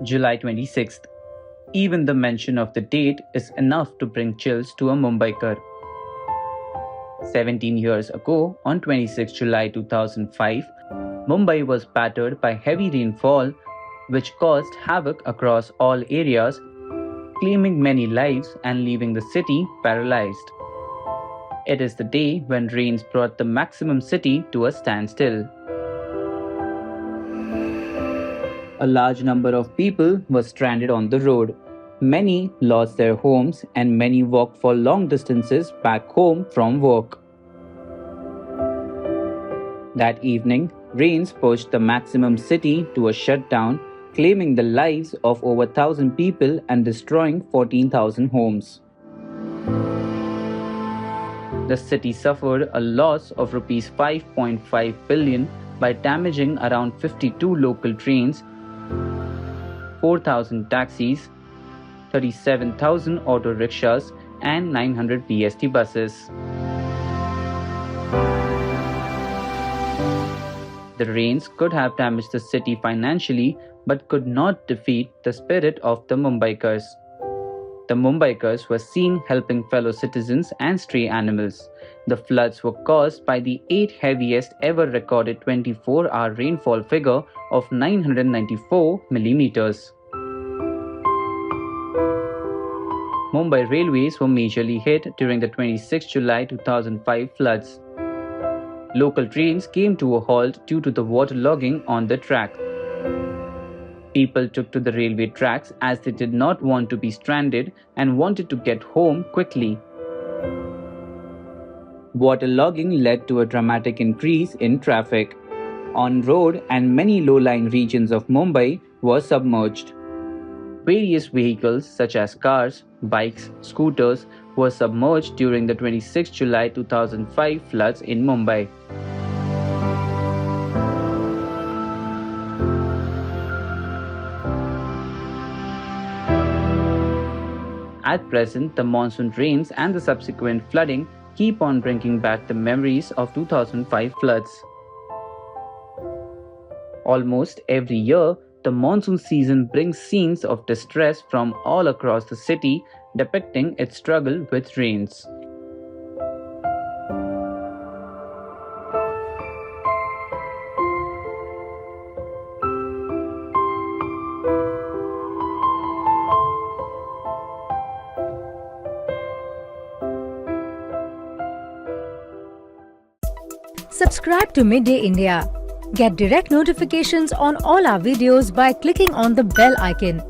July 26th. Even the mention of the date is enough to bring chills to a Mumbaikar. 17 years ago, on 26 July 2005, Mumbai was battered by heavy rainfall, which caused havoc across all areas, claiming many lives and leaving the city paralyzed. It is the day when rains brought the maximum city to a standstill. A large number of people were stranded on the road. Many lost their homes and many walked for long distances back home from work. That evening, rains pushed the maximum city to a shutdown, claiming the lives of over 1,000 people and destroying 14,000 homes. The city suffered a loss of Rs 5.5 billion by damaging around 52 local trains, 4,000 taxis, 37,000 auto rickshaws, and 900 BST buses. The rains could have damaged the city financially but could not defeat the spirit of the Mumbaikars. The Mumbaikars were seen helping fellow citizens and stray animals. The floods were caused by the 8th heaviest ever recorded 24-hour rainfall figure of 994 millimeters. Mumbai railways were majorly hit during the 26 July 2005 floods. Local trains came to a halt due to the waterlogging on the track. People took to the railway tracks as they did not want to be stranded and wanted to get home quickly. Waterlogging led to a dramatic increase in traffic. On-road and many low-lying regions of Mumbai were submerged. Various vehicles such as cars, bikes, scooters were submerged during the 26 July 2005 floods in Mumbai. At present, the monsoon rains and the subsequent flooding keep on bringing back the memories of 2005 floods. Almost every year, the monsoon season brings scenes of distress from all across the city, depicting its struggle with rains. Subscribe to Midday India. Get direct notifications on all our videos by clicking on the bell icon.